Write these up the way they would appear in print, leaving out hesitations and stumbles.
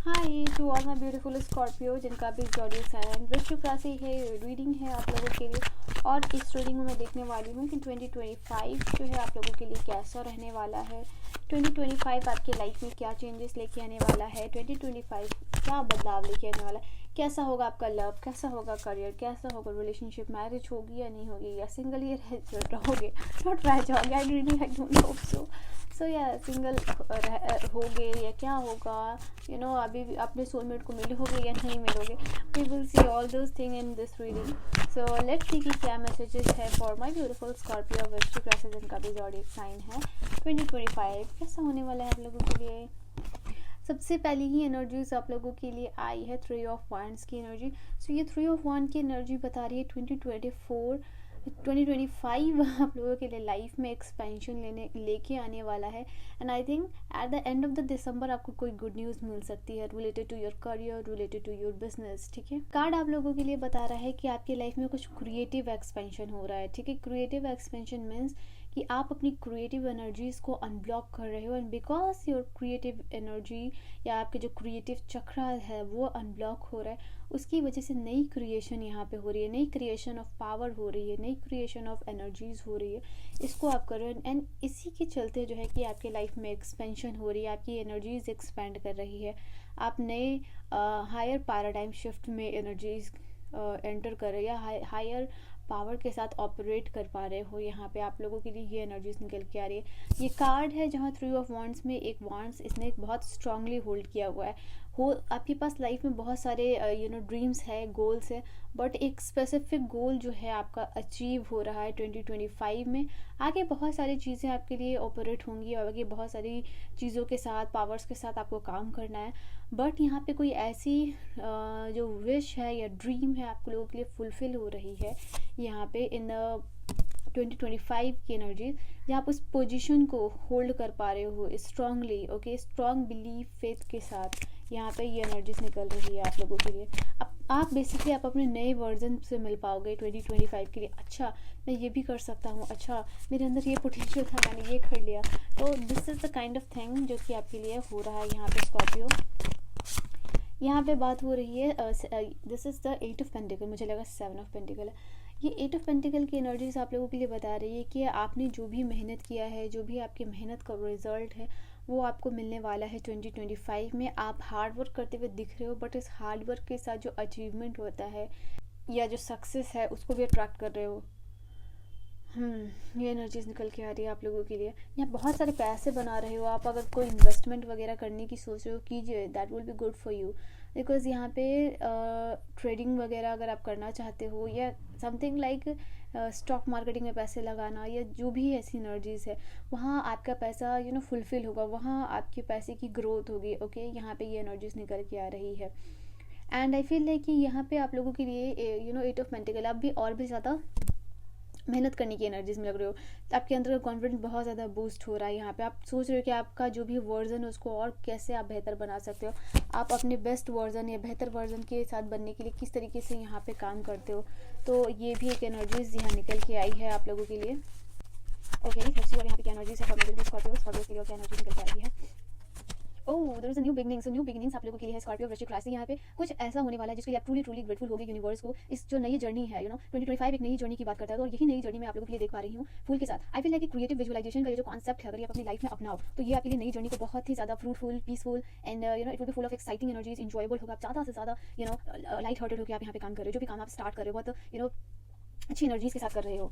Hi to all my beautiful Scorpio जिनका भी zodiac sign वृश्चिक राशि है। रीडिंग है आप लोगों के लिए और इस रीडिंग में मैं देखने वाली हूँ कि 2025 जो है आप लोगों के लिए कैसा रहने वाला है। 2025 आपके लाइफ में क्या चेंजेस लेके आने वाला है। 2025 क्या बदलाव लेके आने वाला है। कैसा होगा आपका लव, कैसा होगा करियर, कैसा होगा रिलेशनशिप, मैरिज होगी या नहीं होगी, या सिंगल ही रहोगे, नॉट रह जाओगे। आई डोंट होप सो या सिंगल होगे या क्या होगा, अभी भी अपने सोलमेट को मिलोगे या नहीं मिलोगे। We will see all those thing in this reading. So let's see कि क्या मैसेजेस है फॉर माय ब्यूटीफुल स्कॉर्पियो वृश्चिक राशि जिनका भी ज़ोडिएक साइन है। 2025 कैसा होने वाला है आप लोगों के लिए। सबसे पहली ही एनर्जीज आप लोगों के लिए आई है 3 ऑफ वांड्स की एनर्जी। सो ये 3 ऑफ वांड की एनर्जी बता रही है 2025 आप लोगों के लिए लाइफ में एक्सपेंशन लेके आने वाला है। And I think at the end of the December आपको कोई गुड न्यूज़ मिल सकती है related to your career, related to your business. ठीक है, कार्ड आप लोगों के लिए बता रहा है कि आपकी लाइफ में कुछ क्रिएटिव एक्सपेंशन हो रहा है। ठीक है, क्रिएटिव एक्सपेंशन मीन्स कि आप अपनी क्रिएटिव एनर्जीज को अनब्लॉक कर रहे हो, and because your creative energy या आपके जो क्रिएटिव चक्र है वो अनब्लॉक हो रहा है, उसकी वजह से नई क्रिएशन यहाँ पे हो रही है, नई क्रिएशन ऑफ पावर हो रही है, नई क्रिएशन ऑफ एनर्जीज हो रही है। इसको आप कर रहे हो एंड इसी के चलते जो है कि आपके लाइफ में एक्सपेंशन हो रही है, आपकी एनर्जीज एक्सपेंड कर रही है। आप नए हायर पैराडाइम शिफ्ट में एनर्जीज एंटर कर रहे हैं, हायर पावर के साथ ऑपरेट कर पा रहे हो। यहाँ पे आप लोगों के लिए ये एनर्जीज निकल के आ रही है। ये कार्ड है जहाँ 3 ऑफ वांड्स में एक वांड्स इसने बहुत स्ट्रांगली होल्ड किया हुआ है। आपके पास लाइफ में बहुत सारे ड्रीम्स है, गोल्स है, बट एक स्पेसिफिक गोल जो है आपका अचीव हो रहा है 2025 में। आगे बहुत सारी चीज़ें आपके लिए ऑपरेट होंगी और आगे बहुत सारी चीज़ों के साथ, पावर्स के साथ आपको काम करना है। बट यहाँ पे कोई ऐसी जो विश है या ड्रीम है आप लोगों के लिए फुलफिल हो रही है यहाँ पे इन 2025 की एनर्जी, जहाँ आप उस पोजीशन को होल्ड कर पा रहे हो strongly. Okay, strong belief, faith के साथ यहाँ पे ये एनर्जीज निकल रही है आप लोगों के लिए। अब आप बेसिकली आप अपने नए वर्जन से मिल पाओगे 2025 के लिए। अच्छा, मैं ये भी कर सकता हूँ, अच्छा मेरे अंदर ये पोटेंशियल था, मैंने ये कर लिया। तो this is the kind of thing जो कि आपके लिए हो रहा है यहाँ पे स्कॉर्पियो। यहाँ पे बात हो रही है, this is the 8 of pentacle, मुझे लगा 7 ऑफ पेंटिकल है। ये 8 ऑफ पेंटिकल की एनर्जीज आप लोगों के लिए बता रही है कि आपने जो भी मेहनत किया है, जो भी आपकी मेहनत का रिजल्ट है वो आपको मिलने वाला है 2025 में। आप हार्ड वर्क करते हुए दिख रहे हो, बट इस हार्ड वर्क के साथ जो अचीवमेंट होता है या जो सक्सेस है उसको भी अट्रैक्ट कर रहे हो। ये एनर्जीज निकल के आ रही है आप लोगों के लिए। यहाँ बहुत सारे पैसे बना रहे हो आप। अगर कोई इन्वेस्टमेंट वगैरह करने की सोच रहे हो, कीजिए, that will be good for you. Because यहाँ पे ट्रेडिंग वगैरह अगर आप करना चाहते हो या समथिंग लाइक स्टॉक मार्केटिंग में पैसे लगाना या जो भी ऐसी एनर्जीज है, वहाँ आपका पैसा फुलफिल होगा, वहाँ आपके पैसे की ग्रोथ होगी। ओके, यहाँ पे ये एनर्जीज निकल के आ रही है। एंड आई फील लाइक कि यहाँ पे आप लोगों के लिए 8 ऑफ पेंटिकल, आप भी और भी ज़्यादा मेहनत करने की एनर्जीज में लग रहे हो। आपके अंदर का कॉन्फिडेंस बहुत ज़्यादा बूस्ट हो रहा है। यहाँ पे आप सोच रहे हो कि आपका जो भी वर्जन है उसको और कैसे आप बेहतर बना सकते हो। आप अपने बेस्ट वर्जन या बेहतर वर्जन के साथ बनने के लिए किस तरीके से यहाँ पे काम करते हो। तो ये भी एक एनर्जीज यहाँ निकल के आई है आप लोगों के लिए। ओके, यहाँ पे क्या एनर्जीज है स्कॉर्पियो के लिए, क्या एनर्जी निकल के आई है। Oh, there is a new beginnings. New beginnings आप लोगों के लिए है स्कॉर्पियो वृश्चिक राशि। यहाँ पे कुछ ऐसा होने वाला है जिसके लिए आप ट्रूली ग्रेटफुल होगे यूनिवर्स को। इस जो नई जर्नी है 2025 एक नई जर्नी की बात करता है, और यही नई जर्नी मैं आप लोगों के लिए देख पा रही हूँ फूल के साथ। I feel like creative visualisation का ये जो कॉन्सेप्ट है, अगर ये आप अपनी लाइफ में अपनाओ तो ये आपके लिए नई जर्नी को बहुत ही ज़्यादा fruitful, peaceful and it will B full of exciting energies, enjoyable होगा। आप ज़्यादा से ज़्यादा लाइट हार्टेड होकर आप यहाँ पे काम कर रहे हो। जो भी काम आप स्टार्ट कर रहे हो बहुत अच्छी एनर्जीज के साथ कर रहे हो।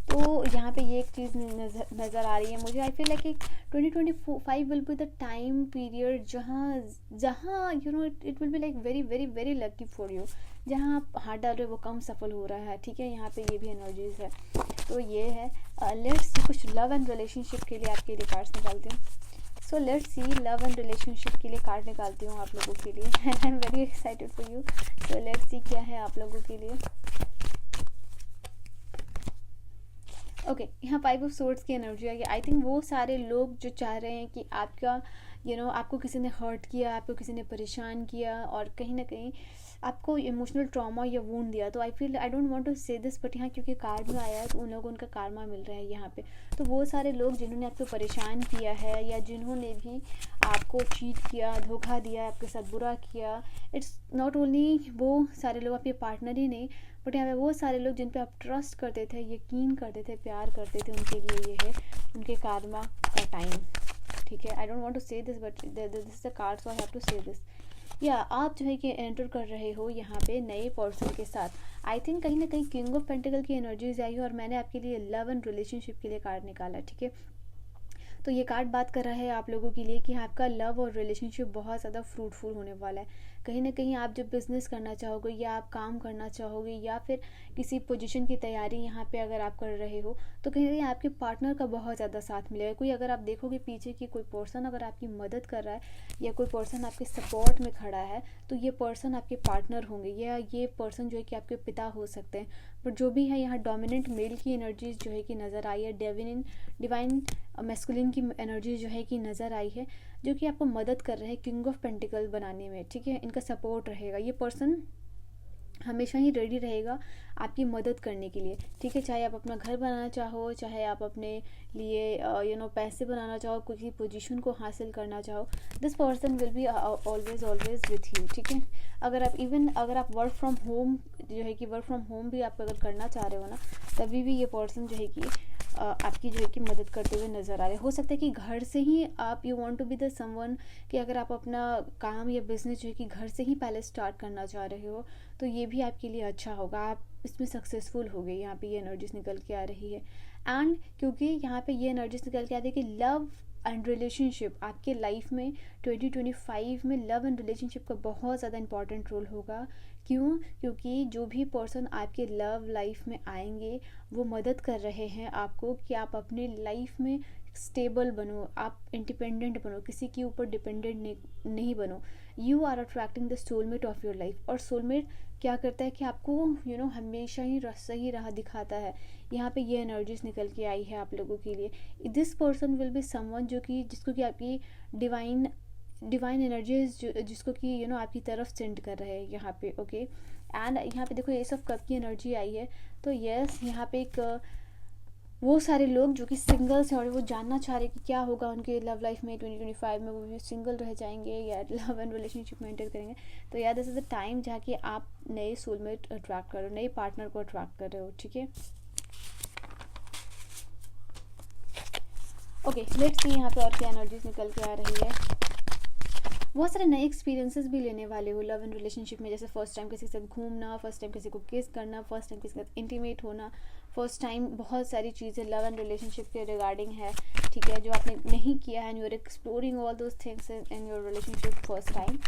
तो यहाँ पे ये एक चीज़ नज़र आ रही है मुझे। I feel like 2025 will be the time period जहाँ it will be like very very very lucky for you. जहाँ आप हाथ डाल रहे हो वो कम सफल हो रहा है। ठीक है, यहाँ पे ये भी एनर्जीज है। तो ये है, लेट्स सी कुछ लव एंड रिलेशनशिप के लिए आपके लिए कार्ड्स निकालती हूँ। सो let's C love and relationship के लिए कार्ड निकालती हूँ आप लोगों के लिए। I am very excited for you. So let's सी क्या है आप लोगों के लिए। ओके, यहाँ 5 ऑफ सोर्ड्स की एनर्जी है। आई थिंक वो सारे लोग जो चाह रहे हैं कि आपका आपको किसी ने हर्ट किया, आपको किसी ने परेशान किया और कहीं ना कहीं आपको इमोशनल ट्रॉमा या वूंड दिया। तो आई don't want to say this, but यहाँ क्योंकि कार्ड में आया है तो उन लोगों उनका कार्मा मिल रहा है यहाँ पे। तो वो सारे लोग जिन्होंने आपको परेशान किया है या जिन्होंने भी आपको चीट किया, धोखा दिया, आपके साथ बुरा किया, इट्स नॉट ओनली वो सारे लोग आपके पार्टनर ही नहीं, बट यहाँ पे वो सारे लोग जिन पे आप ट्रस्ट करते थे, यकीन करते थे, प्यार करते थे, उनके लिए ये है उनके कार्मा का टाइम। ठीक है, I don't want to say this but this is the card, so I have to say this. या आप जो है कि एंटर कर रहे हो यहाँ पे नए पर्सन के साथ। आई थिंक कहीं ना कहीं किंग ऑफ पेंटिकल की एनर्जीज आई है और मैंने आपके लिए लव एंड रिलेशनशिप के लिए कार्ड निकाला। ठीक है, तो ये कार्ड बात कर रहा है आप लोगों के लिए कि आपका लव और रिलेशनशिप बहुत ज़्यादा फ्रूटफुल होने वाला है। कहीं ना कहीं आप जब बिज़नेस करना चाहोगे या आप काम करना चाहोगे या फिर किसी पोजीशन की तैयारी यहाँ पे अगर आप कर रहे हो, तो कहीं ना कहीं आपके पार्टनर का बहुत ज़्यादा साथ मिलेगा। कोई अगर आप देखोगे पीछे की कोई पर्सन अगर आपकी मदद कर रहा है या कोई पर्सन आपके सपोर्ट में खड़ा है, तो ये पर्सन आपके पार्टनर होंगे या ये पर्सन जो है कि आपके पिता हो सकते हैं। बट जो भी है यहाँ डोमिनेंट मेल की एनर्जीज जो है कि नज़र आई है, डिवाइन मैस्कुलिन की एनर्जी जो है कि नज़र आई है, जो कि आपको मदद कर रहे हैं किंग ऑफ पेंटिकल बनाने में। ठीक है, इनका सपोर्ट रहेगा, ये पर्सन हमेशा ही रेडी रहेगा आपकी मदद करने के लिए। ठीक है, चाहे आप अपना घर बनाना चाहो, चाहे आप अपने लिए पैसे बनाना चाहो, किसी पोजीशन को हासिल करना चाहो, this person will be always with you. ठीक है, अगर आप वर्क फ्रॉम होम जो है कि वर्क फ्रॉम होम भी आप अगर करना चाह रहे हो ना, तभी भी ये पर्सन जो है कि आपकी जो है कि मदद करते हुए नज़र आ रहे। हो सकता है कि घर से ही आप you want to be the someone कि अगर आप अपना काम या बिजनेस जो है कि घर से ही पहले स्टार्ट करना चाह रहे हो, तो ये भी आपके लिए अच्छा होगा, आप इसमें सक्सेसफुल हो गए। यहाँ पे ये एनर्जीज निकल के आ रही है। एंड क्योंकि यहाँ पे ये एनर्जीज निकल के आ रही है कि लव एंड रिलेशनशिप आपके लाइफ में 2025 में लव एंड रिलेशनशिप का बहुत ज़्यादा इंपॉर्टेंट रोल होगा। क्यों? क्योंकि जो भी पर्सन आपके लव लाइफ में आएंगे वो मदद कर रहे हैं आपको कि आप अपने लाइफ में स्टेबल बनो, आप इंडिपेंडेंट बनो, किसी के ऊपर डिपेंडेंट नहीं बनो। You are attracting the soulmate of your life. और सोलमेट क्या करता है कि आपको हमेशा ही सही राह दिखाता है। यहाँ पे ये एनर्जीज निकल के आई है आप लोगों के लिए। This person will be someone जिसको कि आपकी डिवाइन एनर्जीज जिसको कि आपकी तरफ सेंड कर रहे हैं यहाँ पे। ओके, एंड यहाँ पे देखो ये सब कब की एनर्जी आई है। तो यस, यहाँ पे एक वो सारे लोग जो कि सिंगल्स हैं और वो जानना चाह रहे कि क्या होगा उनके लव लाइफ में 2025 में, वो भी सिंगल रह जाएंगे या लव एंड रिलेशनशिप मेंटेन करेंगे। तो यार दिस इज़ द टाइम जहाँ कि आप नए सोलमेट अट्रैक्ट कर रहे हो, नए पार्टनर को अट्रैक्ट कर रहे हो। ठीक है, ओके, लेट्स सी यहाँ पे और क्या एनर्जीज निकल के आ रही है। बहुत सारे नए एक्सपीरियंसेस भी लेने वाले हो लव एंड रिलेशनशिप में, जैसे फर्स्ट टाइम किसी के साथ घूमना, फर्स्ट टाइम किसी को किस करना, फर्स्ट टाइम किसी के साथ इंटीमेट होना, फर्स्ट टाइम बहुत सारी चीज़ें लव एंड रिलेशनशिप के रिगार्डिंग है। ठीक है, जो आपने नहीं किया है and you are exploring all those things in your relationship first time.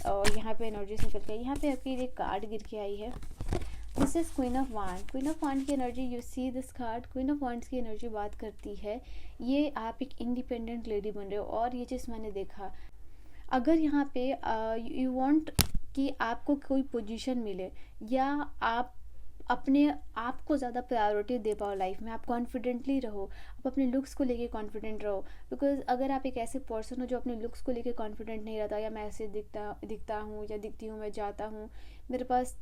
और यहाँ पे एनर्जीज निकल के यहाँ पे आपकी एक कार्ड गिर के आई है। This is queen of wand. Queen of wand की energy, you see this card, queen of wands की एनर्जी बात करती है ये आप एक इंडिपेंडेंट लेडी बन रहे हो। और ये चीज़ मैंने देखा, अगर यहाँ पे यू वांट कि आपको कोई पोजीशन मिले या आप अपने आप को ज़्यादा प्रायोरिटी दे पाओ लाइफ में, आप कॉन्फिडेंटली रहो, आप अपने लुक्स को लेके कॉन्फिडेंट रहो। बिकॉज अगर आप एक ऐसे पर्सन हो जो अपने लुक्स को लेके कॉन्फिडेंट नहीं रहता, या मैं ऐसे दिखता हूँ या दिखती हूँ, मैं जाता हूँ, मेरे पास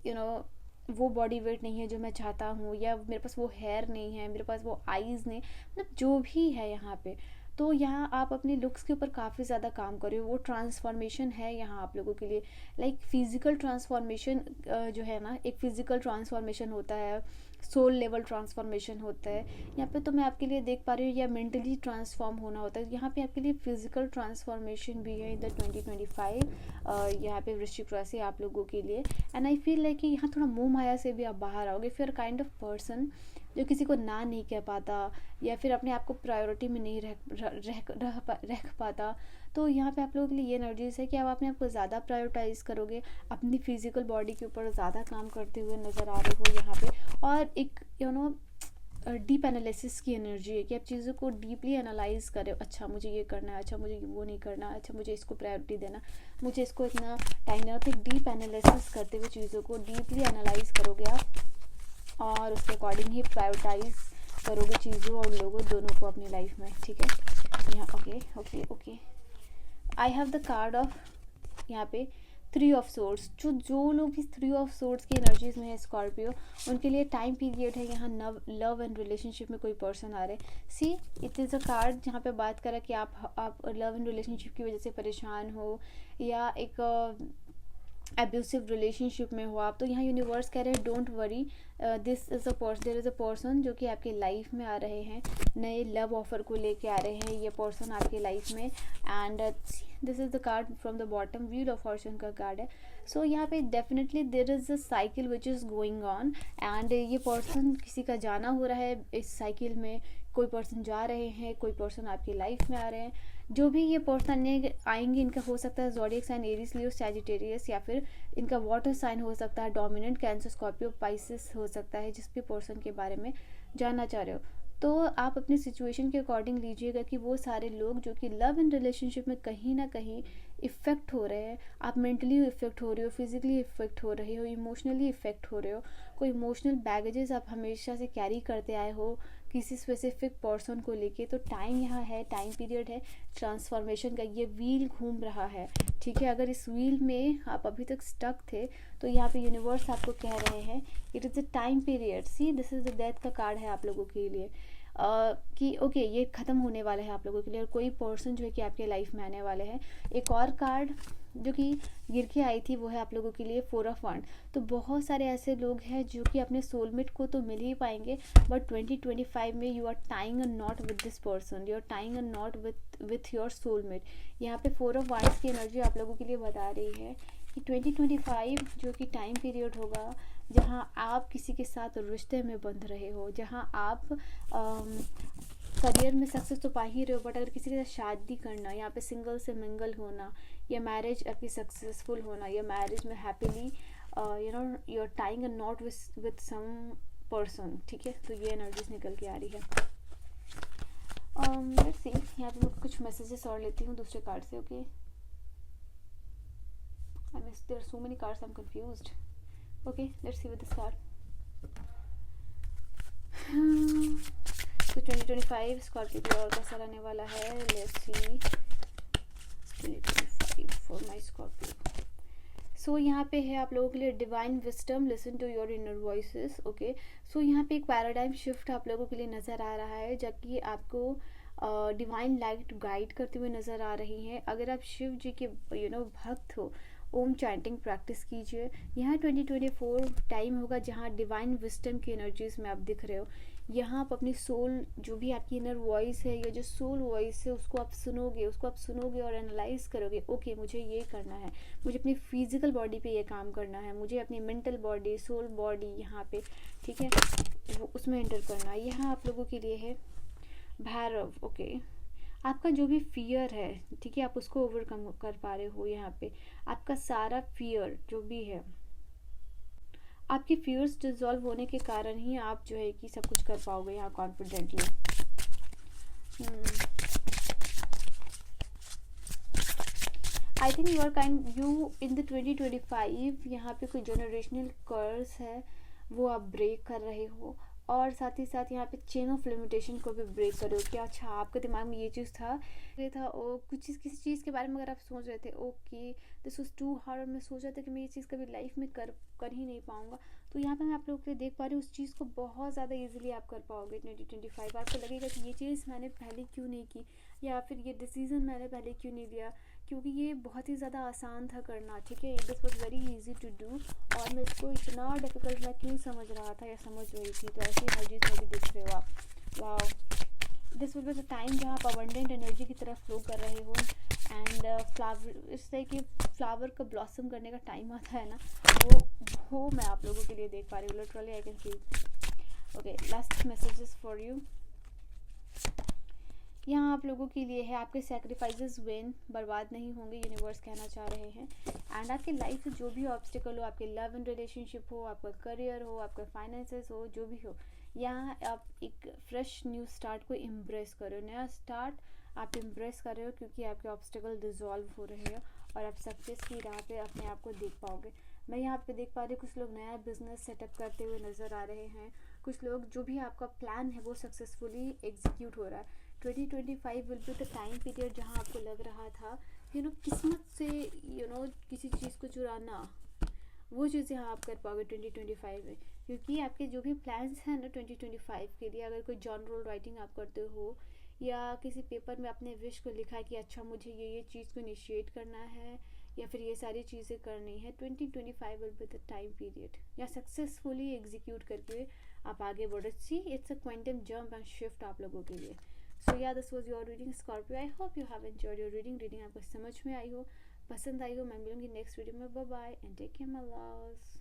वो बॉडी वेट नहीं है जो मैं चाहता हूँ, या मेरे पास वो हेयर नहीं है, मेरे पास वो आईज़ नहीं, मतलब जो भी है यहाँ पे, तो यहाँ आप अपने लुक्स के ऊपर काफ़ी ज़्यादा काम कर रहे हो। वो ट्रांसफॉर्मेशन है यहाँ आप लोगों के लिए, लाइक फिजिकल ट्रांसफॉर्मेशन जो है ना, एक फिजिकल ट्रांसफॉर्मेशन होता है, सोल लेवल ट्रांसफॉर्मेशन होता है यहाँ पे, तो मैं आपके लिए देख पा रही हूँ, या मेंटली ट्रांसफॉर्म होना होता है। यहाँ पे आपके लिए फिजिकल ट्रांसफॉर्मेशन भी है इन द 2025 यहाँ पे वृश्चिक राशि आप लोगों के लिए। एंड आई फील लाइक कि यहाँ थोड़ा मोह माया से भी आप बाहर आओगे। If you are kind of person जो किसी को ना नहीं कह पाता या फिर अपने आप को प्रायोरिटी में नहीं रख पाता, तो यहाँ पे आप लोगों के लिए ये एनर्जीज है कि आप अपने आप को ज़्यादा प्रायोरिटाइज करोगे, अपनी फिजिकल बॉडी के ऊपर ज़्यादा काम करते हुए नज़र आ रहे हो यहाँ पे। और एक डीप एनालिसिस की एनर्जी है कि आप चीज़ों को डीपली एनालाइज करें। अच्छा मुझे ये करना है, अच्छा मुझे वो नहीं करना, अच्छा मुझे इसको प्रायोरिटी देना, मुझे इसको इतना टाइम देना। तो एक डीप एनालिसिस करते हुए चीज़ों को डीपली एनालाइज करोगे आप, और उसके अकॉर्डिंग ही प्रायोरिटाइज करोगे चीज़ों और लोगों दोनों को अपनी लाइफ में। ठीक है, यहाँ okay okay okay I have the card of यहाँ पे 3 ऑफ सोर्ड्स। जो लोग इस 3 ऑफ सोर्ड्स की एनर्जीज में है स्कॉर्पियो, उनके लिए टाइम पीरियड है। यहाँ लव एंड रिलेशनशिप में कोई पर्सन आ रहे हैं। See it is a card जहाँ पे बात करा कि आप लव एंड रिलेशनशिप की वजह से परेशान हो, या एक एब्यूसिव रिलेशनशिप में हो आप, तो यहाँ यूनिवर्स कह रहे हैं don't worry, this is a person, there is a person जो कि आपके लाइफ में आ रहे हैं, नए लव ऑफर को लेके आ रहे हैं ये पर्सन आपके लाइफ में। And this is the card from the bottom, wheel of fortune का कार्ड है। सो यहाँ पे definitely there is a cycle which is going on, and ये पर्सन किसी का जाना हो रहा है इस साइकिल में। कोई पर्सन जा रहे हैं, कोई पर्सन आपकी लाइफ में आ रहे हैं। जो भी ये पर्सन आएंगे, इनका हो सकता है ज़ोडिएक साइन एरीज, लियो, सैजिटेरियस, या फिर इनका वाटर साइन हो सकता है, डोमिनेंट, कैंसर, स्कॉर्पियो, पाइसेस हो सकता है, जिस भी पर्सन के बारे में जानना चाह रहे हो। तो आप अपनी सिचुएशन के अकॉर्डिंग लीजिएगा कि वो सारे लोग जो कि लव एंड रिलेशनशिप में कहीं ना कहीं इफ़ेक्ट हो रहे हैं, आप मेंटली इफ़ेक्ट हो रहे हो, फिजिकली इफ़ेक्ट हो रहे हो, इमोशनली इफ़ेक्ट हो रहे हो, कोई इमोशनल बैगेजेस आप हमेशा से कैरी करते आए हो किसी स्पेसिफिक पर्सन को लेके, तो टाइम यहाँ है, टाइम पीरियड है ट्रांसफॉर्मेशन का। ये व्हील घूम रहा है, ठीक है। अगर इस व्हील में आप अभी तक स्टक थे, तो यहाँ पे यूनिवर्स आपको कह रहे हैं it is the time period. See this is the death का कार्ड है आप लोगों के लिए, कि ओके ये ख़त्म होने वाला है आप लोगों के लिए, और कोई पर्सन जो है कि आपके लाइफ में आने वाले हैं। एक और कार्ड जो कि गिर के आई थी वो है आप लोगों के लिए 4 ऑफ वांड। तो बहुत सारे ऐसे लोग हैं जो कि अपने सोलमेट को तो मिल ही पाएंगे, बट 2025 में you are tying a knot with this person, you are tying a knot with your soulmate. यहाँ पे 4 ऑफ वांड्स की एनर्जी आप लोगों के लिए बता रही है कि 2025 जो कि टाइम पीरियड होगा जहाँ आप किसी के साथ रिश्ते में बंध रहे हो, जहाँ आप करियर में सक्सेस तो पा ही रहे हो, बट अगर किसी के साथ शादी करना, यहाँ पे सिंगल से मिंगल होना, या मैरिज आपकी सक्सेसफुल होना, या मैरिज में happily you know you are tying a knot with some person, ठीक है। तो ये एनर्जीज निकल के आ रही है। लेट्स सी, यहाँ पे मैं कुछ मैसेजेस और लेती हूँ दूसरे कार्ड से। Okay, I miss, there are so many cards, I'm confused. Okay, let's see with this card. तो 2025 स्कॉर्पियो की और कैसा रहने वाला है, let's see 2025 for my Scorpio. So यहाँ पे है आप लोगों के लिए divine wisdom, listen to your inner voices. Okay, so यहाँ पे एक पैराडाइम शिफ्ट आप लोगों के लिए नज़र आ रहा है, जबकि आपको डिवाइन लाइट गाइड करते हुए नज़र आ रही हैं। अगर आप शिव जी के भक्त हो, ओम चैंटिंग प्रैक्टिस कीजिए। यहाँ 2024 टाइम होगा जहाँ डिवाइन विजडम की एनर्जीज में आप दिख रहे हो। यहाँ आप अपनी सोल, जो भी आपकी इनर वॉइस है या जो सोल वॉइस है, उसको आप सुनोगे और एनालाइज करोगे। ओके, मुझे ये करना है, मुझे अपनी फिजिकल बॉडी पे ये काम करना है, मुझे अपनी मेंटल बॉडी, सोल बॉडी यहाँ पे, ठीक है, वो उसमें एंटर करना है। यहाँ आप लोगों के लिए है भैरव। ओके, आपका जो भी फियर है, ठीक है, आप उसको ओवरकम कर पा रहे हो। यहाँ पे आपका सारा फियर जो भी है, आपके फियर्स डिजॉल्व होने के कारण ही आप जो है कि सब कुछ कर पाओगे यहाँ confidently. I think you are kind you in the 2025 यहाँ पे कोई जनरेशनल कर्स है वो आप ब्रेक कर रहे हो, और साथ ही साथ यहाँ पे चेन ऑफ लिमिटेशन को भी ब्रेक करो। कि अच्छा, आपके दिमाग में ये चीज़ था ओ कुछ चीज़, किसी चीज़ के बारे में अगर आप सोच रहे थे okay this was too hard, और मैं सोच रहा था कि मैं ये चीज़ कभी लाइफ में कर ही नहीं पाऊंगा, तो यहाँ पे मैं आप लोगों के लिए देख पा रही हूँ उस चीज़ को बहुत ज़्यादा ईजिली आप कर पाओगे 2025। आपको लगेगा कि ये चीज़ मैंने पहले क्यों नहीं की, या फिर ये डिसीज़न मैंने पहले क्यों नहीं लिया, क्योंकि ये बहुत ही ज़्यादा आसान था करना, ठीक है। This was very easy to do, और मैं इसको इतना डिफिकल्ट मैं क्यों समझ रहा था या समझ रही थी। तो ऐसी एनर्जीज में भी दिख रहे हो आप। Wow, this will be the time जहाँ आप अबंडेंट एनर्जी की तरफ फ्लो कर रहे हो, एंड फ्लावर, इस तरह के फ्लावर का ब्लॉसम करने का टाइम आता है ना, वो मैं आप लोगों के लिए देख पा रही हूँ। Literally I can see. Okay, last messages for you. यहाँ आप लोगों के लिए है आपके सैक्रिफाइसेस विन, बर्बाद नहीं होंगे, यूनिवर्स कहना चाह रहे हैं। एंड आपके लाइफ में जो भी ऑब्स्टिकल हो, आपके लव एंड रिलेशनशिप हो, आपका करियर हो, आपका फाइनेंसेस हो, जो भी हो, यहाँ आप एक फ्रेश न्यू स्टार्ट को एम्ब्रेस करो। नया स्टार्ट आप एम्ब्रेस कर रहे हो, क्योंकि आपके ऑब्स्टिकल डिजॉल्व हो रहे हैं और आप सक्सेस की राह पे अपने आप को देख पाओगे। मैं यहाँ पे देख पा रही हूँ कुछ लोग नया बिजनेस सेटअप करते हुए नज़र आ रहे हैं। कुछ लोग, जो भी आपका प्लान है वो सक्सेसफुली एग्जीक्यूट हो रहा है। 2025 will be the time period जहाँ आपको लग रहा था किस्मत से किसी चीज़ को चुराना, वो चीज़ें हाँ आप कर पाओगे 2025 में, क्योंकि आपके जो भी प्लान्स हैं ना 2025 के लिए, अगर कोई जर्नल राइटिंग आप करते हो या किसी पेपर में अपने विश को लिखा है कि अच्छा मुझे ये चीज़ को इनिशिएट करना है या फिर ये सारी चीज़ें करनी है, 2025 will be the time period, या सक्सेसफुली एग्जीक्यूट करके आप आगे बढ़ो। See it's a quantum jump and shift आप लोगों के लिए। सो या this was your reading Scorpio. I hope you have enjoyed your reading आपको समझ में आई हो, पसंद आई हो। मैं मिलूंगी नेक्स्ट वीडियो में। Bye bye and take care my loves.